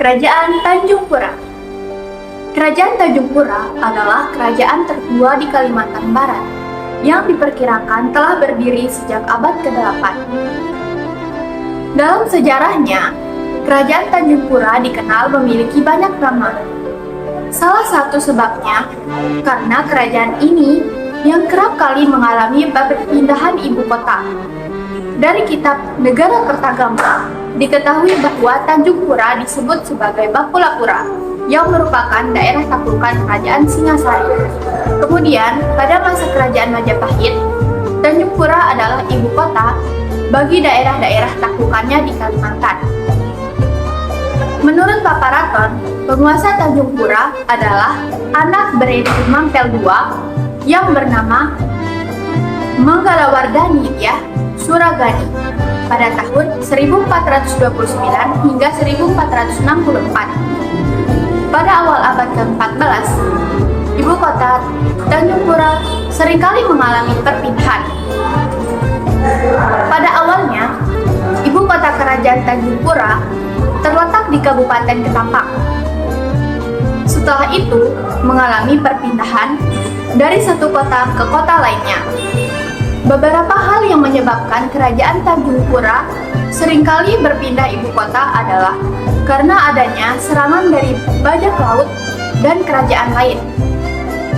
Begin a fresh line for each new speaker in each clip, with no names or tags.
Kerajaan Tanjung Pura. Kerajaan Tanjung Pura adalah kerajaan tertua di Kalimantan Barat yang diperkirakan telah berdiri sejak abad ke-8. Dalam sejarahnya, Kerajaan Tanjung Pura dikenal memiliki banyak nama. Salah satu sebabnya karena kerajaan ini yang kerap kali mengalami perpindahan ibu kota. Dari kitab Negara Kertagama, diketahui bahwa Tanjung Pura disebut sebagai Bakulapura, yang merupakan daerah taklukan Kerajaan Singasari. Kemudian, pada masa Kerajaan Majapahit, Tanjung Pura adalah ibu kota bagi daerah-daerah taklukannya di Kalimantan. Menurut Paparaton, penguasa Tanjung Pura adalah anak Bere Mampel II yang bernama Manggalawardhani Suragani pada tahun 1429 hingga 1464. Pada awal abad ke-14, ibu kota Tanjung Pura seringkali mengalami perpindahan. Pada awalnya, ibu kota kerajaan Tanjung Pura terletak di Kabupaten Ketapang. Setelah itu, mengalami perpindahan dari satu kota ke kota lainnya. Beberapa hal yang menyebabkan kerajaan Tanjung Pura seringkali berpindah ibu kota adalah karena adanya serangan dari bajak laut dan kerajaan lain.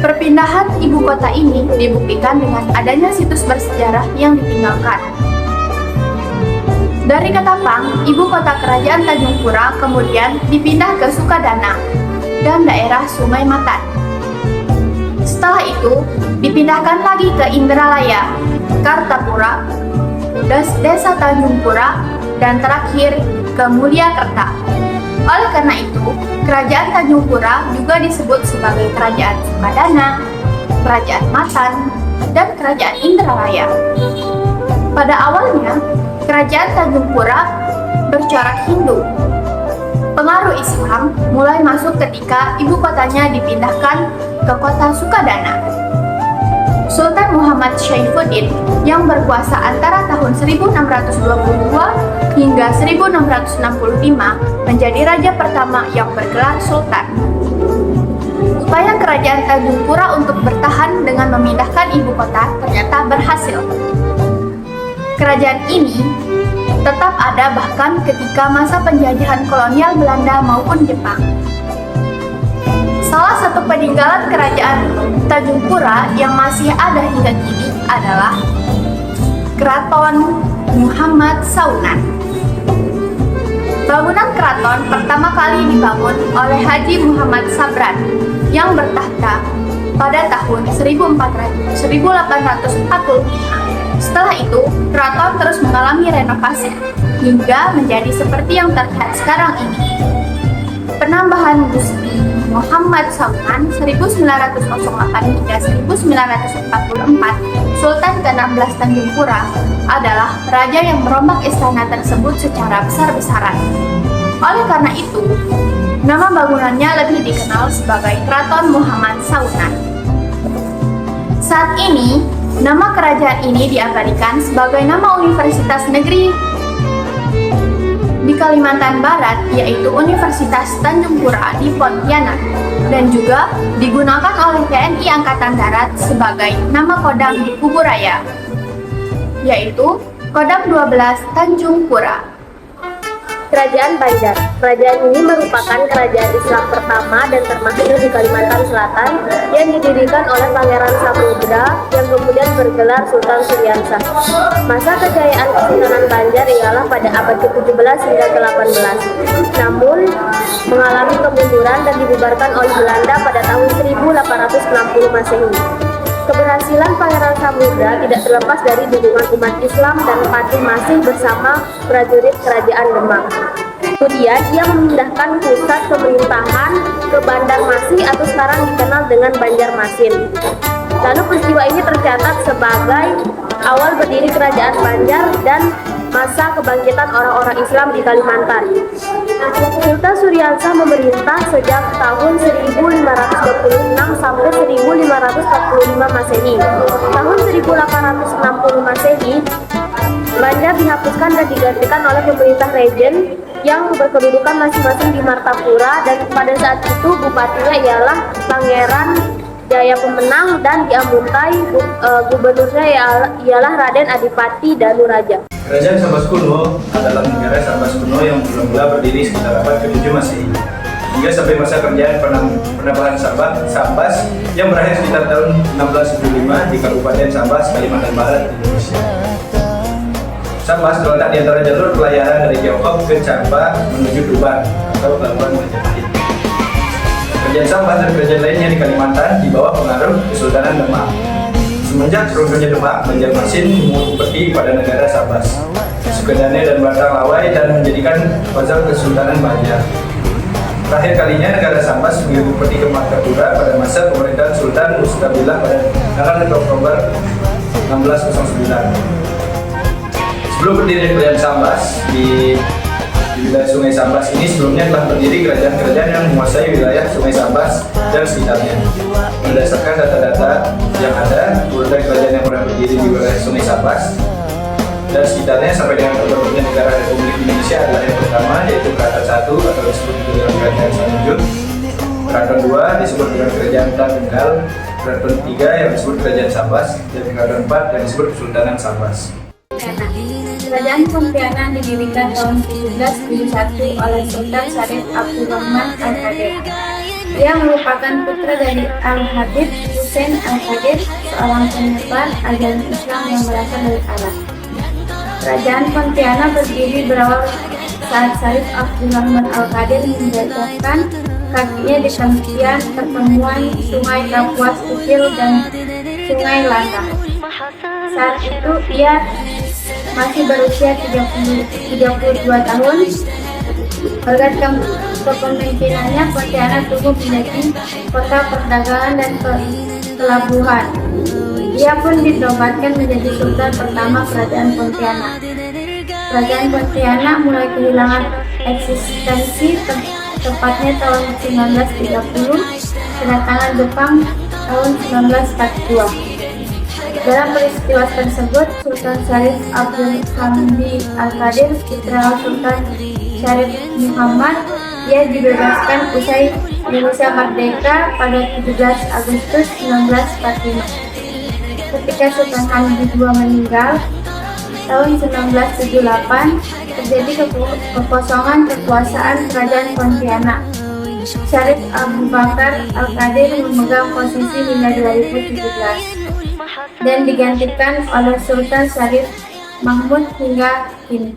Perpindahan ibu kota ini dibuktikan dengan adanya situs bersejarah yang ditinggalkan. Dari Ketapang, ibu kota kerajaan Tanjung Pura kemudian dipindah ke Sukadana dan daerah Sungai Matan. Setelah itu, dipindahkan lagi ke Indralaya, Kartapura, Desa Tanjung Pura, dan terakhir ke Mulyakerta. Oleh karena itu, kerajaan Tanjung Pura juga disebut sebagai Kerajaan Sukadana, Kerajaan Matan, dan Kerajaan Indralaya. Pada awalnya, kerajaan Tanjung Pura bercorak Hindu. Pengaruh Islam mulai masuk ketika ibu kotanya dipindahkan ke kota Sukadana. Sultan Muhammad Syaifuddin yang berkuasa antara tahun 1622 hingga 1665 menjadi raja pertama yang bergelar Sultan. Upaya kerajaan Tanjung Pura untuk bertahan dengan memindahkan ibu kota ternyata berhasil. Kerajaan ini tetap ada bahkan ketika masa penjajahan kolonial Belanda maupun Jepang. Salah satu peninggalan kerajaan Tanjung Pura yang masih ada hingga kini adalah Keraton Muhammad Saunan. Bangunan keraton pertama kali dibangun oleh Haji Muhammad Sabran yang bertahta pada tahun 1845. Setelah itu, keraton terus mengalami renovasi hingga menjadi seperti yang terlihat sekarang ini. Penambahan Gusti Muhammad Saunan 1908 hingga 1944, Sultan ke-16 Tanjung Pura adalah raja yang merombak istana tersebut secara besar-besaran. Oleh karena itu, nama bangunannya lebih dikenal sebagai Keraton Muhammad Saunan. Saat ini, nama kerajaan ini diabadikan sebagai nama Universitas Negeri di Kalimantan Barat, yaitu Universitas Tanjung Pura di Pontianak, dan juga digunakan oleh TNI Angkatan Darat sebagai nama Kodam di Kuburaya, yaitu Kodam 12 Tanjung Pura.
Kerajaan Banjar. Kerajaan ini merupakan kerajaan Islam pertama dan termasyhur di Kalimantan Selatan yang didirikan oleh Pangeran Samudra yang kemudian bergelar Sultan Suryansah. Masa kejayaan Kesultanan Banjar ialah pada abad ke-17 hingga ke-18. Namun, mengalami kemunduran dan dibubarkan oleh Belanda pada tahun 1860 Masehi. Keberhasilan Pangeran Samudra tidak terlepas dari dukungan umat Islam dan Fatih masih bersama prajurit Kerajaan Demak. Kemudian ia memindahkan pusat pemerintahan ke Banjarmasin atau sekarang dikenal dengan Banjarmasin. Lalu peristiwa ini tercatat sebagai awal berdiri Kerajaan Banjar dan masa kebangkitan orang-orang Islam di Kalimantan. Sultan Suryansah memerintah sejak tahun 1526 sampai 1545 Masehi. Tahun 1860 Masehi, Banjar dihapuskan dan digantikan oleh pemerintah Regen yang berkedudukan masing-masing di Martapura, dan pada saat itu bupatinya ialah Pangeran Jaya Pemenang dan di Ambuntai gubernurnya ialah Raden Adipati Danuraja.
Kerajaan Sambas kuno adalah negara Sambas kuno yang mula-mula berdiri sekitar abad ke-7 Masehi hingga sampai masa kerajaan penampakan Sambas yang berakhir sekitar tahun 1675 di Kabupaten Sambas, Kalimantan Barat, Indonesia. Sambas terletak di antara jalur pelayaran dari Tiongkok ke Camba menuju Tuban atau Pelabuhan Majapahit. Kerajaan Sambas dan kerajaan lainnya di Kalimantan di bawah pengaruh Kesultanan Demak. Semenjak runtuhnya Demak, Banjarmasin mengupeti pada negara Sambas, Sukadane dan Batang Lawai dan menjadikan bazar Kesultanan Banjar. Terakhir kalinya negara Sambas mengupeti ke Martapura pada masa pemerintahan Sultan Mustabillah pada tanggal 1 Oktober 1609. Sebelum berdiri kerajaan Sambas di wilayah Sungai Sambas ini sebelumnya telah berdiri kerajaan-kerajaan yang menguasai wilayah Sungai Sambas dan sekitarnya. Berdasarkan data-data yang ada, urutan kerajaan yang pernah berdiri di wilayah Sungai Sambas dan sekitarnya sampai dengan terbentuknya negara Republik Indonesia adalah yang pertama, yaitu Keraton 1 atau disebut dengan Kerajaan Sanjung, Keraton 2 disebut dengan Kerajaan Tanggal, Keraton 3 yang disebut Kerajaan Sambas, dan Keraton 4 yang disebut Kesultanan Sambas.
Kerajaan Pontianak didirikan tahun 1771 oleh Sultan Syarif Abdurrahman Al-Qadir. Dia merupakan putra dari Al-Habib Hussein Al-Qadir, seorang penyebar ajaran Islam yang berasal dari Arab. Kerajaan Pontianak berdiri berawal saat Syarif Abdurrahman Al-Qadir menjatuhkan kakinya di tepian pertemuan Sungai Kapuas Kecil dan Sungai Lantah. Saat itu ia masih berusia 32 tahun. Berkat kepemimpinannya, Pontianak tumbuh menjadi kota perdagangan dan pelabuhan. Ia pun dinobatkan menjadi sultan pertama Kerajaan Pontianak. Kerajaan Pontianak mulai kehilangan eksistensi tepatnya tahun 1930 kedatangan Jepang tahun 1942. Dalam peristiwa tersebut, Sultan Syarif Abdul Hamid Al-Qadir, putra Sultan Syarif Muhammad, ia dibebaskan usai Indonesia merdeka pada 17 Agustus 1945. Ketika Sultan Hamid II meninggal tahun 1978, terjadi kekosongan kekuasaan Kerajaan Pontianak. Syarif Abu Bakar Al-Qadir memegang posisi hingga 2017 dan digantikan oleh Sultan Syarif Mahmud hingga kini.